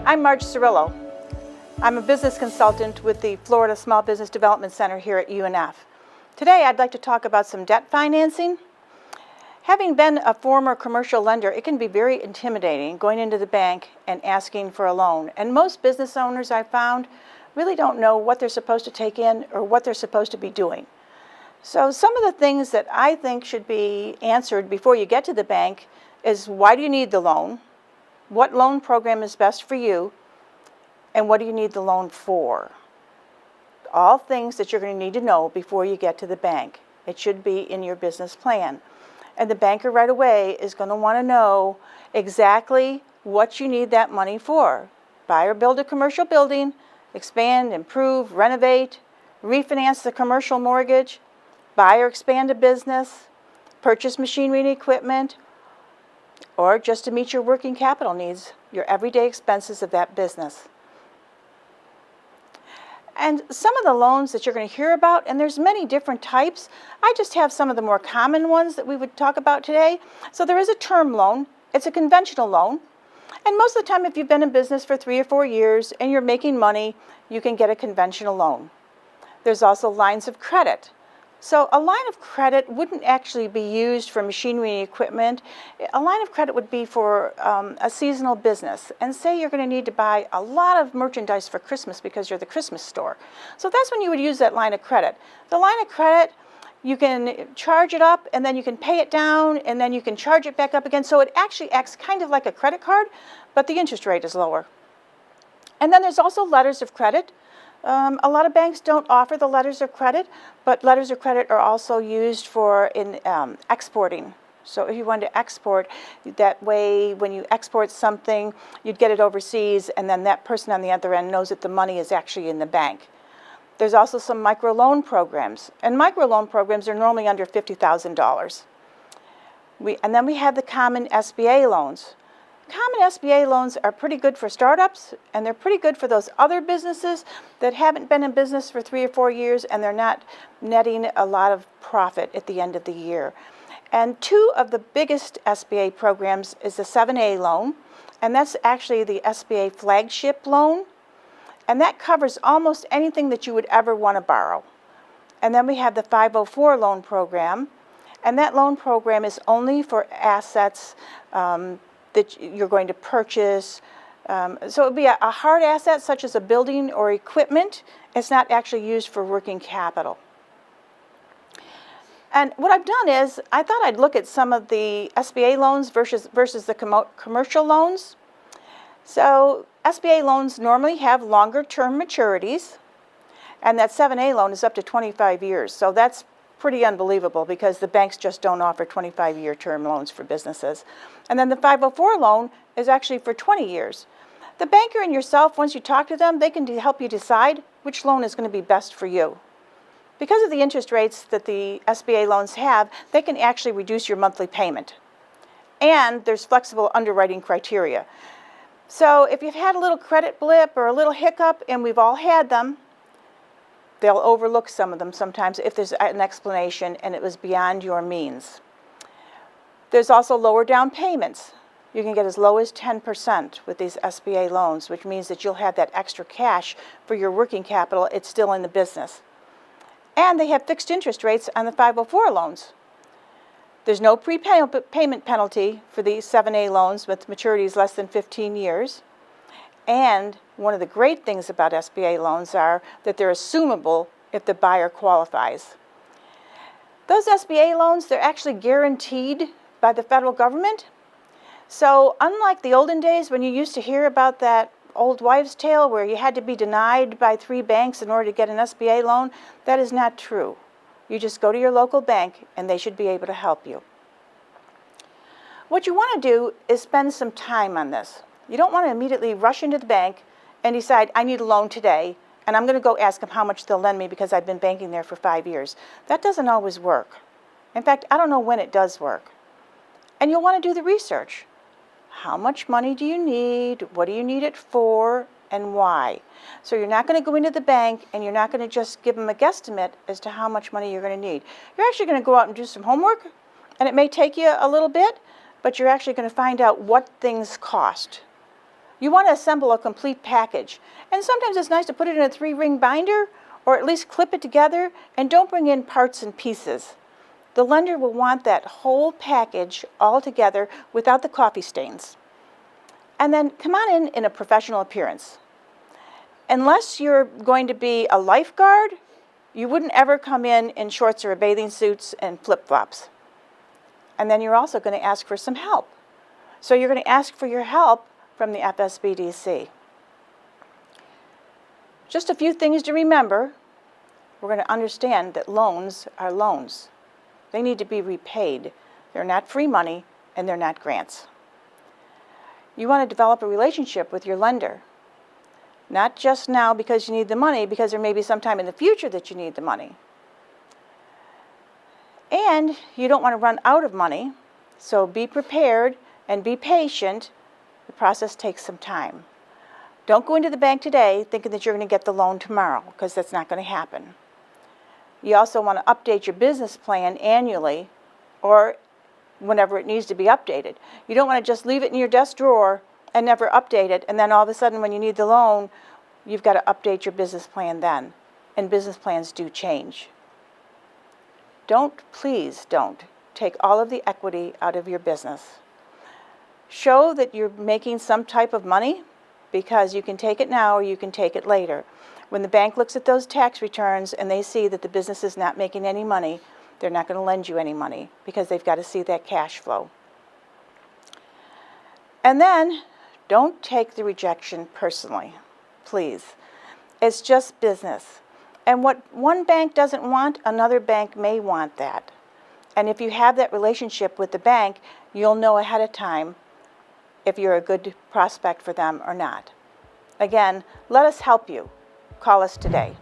I'm Marge Cirillo. I'm a business consultant with the Florida Small Business Development Center here at UNF. Today I'd like to talk about some debt financing. Having been a former commercial lender, it can be very intimidating going into the bank and asking for a loan. And most business owners I've found really don't know what they're supposed to take in or what they're supposed to be doing. So some of the things that I think should be answered before you get to the bank is, why do you need the loan? What loan program is best for you? And what do you need the loan for? All things that you're going to need to know before you get to the bank. It should be in your business plan. And the banker right away is going to want to know exactly what you need that money for. Buy or build a commercial building, expand, improve, renovate, refinance the commercial mortgage, buy or expand a business, purchase machinery and equipment, or just to meet your working capital needs, your everyday expenses of that business. And some of the loans that you're going to hear about, and there's many different types, I just have some of the more common ones that we would talk about today. So there is a term loan. It's a conventional loan. And most of the time, if you've been in business for 3 or 4 years and you're making money, you can get a conventional loan. There's also lines of credit. So a line of credit wouldn't actually be used for machinery and equipment. A line of credit would be for a seasonal business. And say you're going to need to buy a lot of merchandise for Christmas because you're the Christmas store. So that's when you would use that line of credit. The line of credit, you can charge it up and then you can pay it down and then you can charge it back up again. So it actually acts kind of like a credit card, but the interest rate is lower. And then there's also letters of credit. A lot of banks don't offer the letters of credit, but letters of credit are also used for exporting. So if you wanted to export, that way when you export something, you'd get it overseas, and then that person on the other end knows that the money is actually in the bank. There's also some microloan programs, and microloan programs are normally under $50,000. And then we have the common SBA loans. Common SBA loans are pretty good for startups, and they're pretty good for those other businesses that haven't been in business for 3 or 4 years and they're not netting a lot of profit at the end of the year. And 2 of the biggest SBA programs is the 7A loan, and that's actually the SBA flagship loan, and that covers almost anything that you would ever want to borrow. And then we have the 504 loan program, and that loan program is only for assets that you're going to purchase. So it would be a hard asset such as a building or equipment. It's not actually used for working capital. And what I've done is, I thought I'd look at some of the SBA loans versus the commercial loans. So SBA loans normally have longer term maturities, and that 7A loan is up to 25 years. So that's pretty unbelievable because the banks just don't offer 25-year term loans for businesses. And then the 504 loan is actually for 20 years. The banker and yourself, once you talk to them, they can help you decide which loan is going to be best for you. Because of the interest rates that the SBA loans have, they can actually reduce your monthly payment. And there's flexible underwriting criteria. So if you've had a little credit blip or a little hiccup, and we've all had them, they'll overlook some of them sometimes if there's an explanation and it was beyond your means. There's also lower down payments. You can get as low as 10% with these SBA loans, which means that you'll have that extra cash for your working capital. It's still in the business. And they have fixed interest rates on the 504 loans. There's no prepayment penalty for the 7A loans with maturities less than 15 years. And one of the great things about SBA loans are that they're assumable if the buyer qualifies. Those SBA loans, they're actually guaranteed by the federal government. So unlike the olden days when you used to hear about that old wives' tale where you had to be denied by 3 banks in order to get an SBA loan, that is not true. You just go to your local bank and they should be able to help you. What you want to do is spend some time on this. You don't want to immediately rush into the bank and decide, I need a loan today, and I'm going to go ask them how much they'll lend me because I've been banking there for 5 years. That doesn't always work. In fact, I don't know when it does work. And you'll want to do the research. How much money do you need? What do you need it for? And why? So you're not going to go into the bank and you're not going to just give them a guesstimate as to how much money you're going to need. You're actually going to go out and do some homework, and it may take you a little bit, but you're actually going to find out what things cost. You want to assemble a complete package. And sometimes it's nice to put it in a 3-ring binder or at least clip it together, and don't bring in parts and pieces. The lender will want that whole package all together without the coffee stains. And then come on in a professional appearance. Unless you're going to be a lifeguard, you wouldn't ever come in shorts or bathing suits and flip-flops. And then you're also going to ask for some help. So you're going to ask for your help from the FSBDC. Just a few things to remember. We're going to understand that loans are loans. They need to be repaid. They're not free money, and they're not grants. You want to develop a relationship with your lender. Not just now because you need the money, because there may be some time in the future that you need the money. And you don't want to run out of money, so be prepared and be patient. The process takes some time. Don't go into the bank today thinking that you're going to get the loan tomorrow, because that's not going to happen. You also want to update your business plan annually or whenever it needs to be updated. You don't want to just leave it in your desk drawer and never update it, and then all of a sudden when you need the loan, you've got to update your business plan then. And business plans do change. Please don't take all of the equity out of your business. Show that you're making some type of money, because you can take it now or you can take it later. When the bank looks at those tax returns and they see that the business is not making any money, they're not going to lend you any money, because they've got to see that cash flow. And then, don't take the rejection personally, please. It's just business. And what one bank doesn't want, another bank may want that. And if you have that relationship with the bank, you'll know ahead of time if you're a good prospect for them or not. Again, let us help you. Call us today.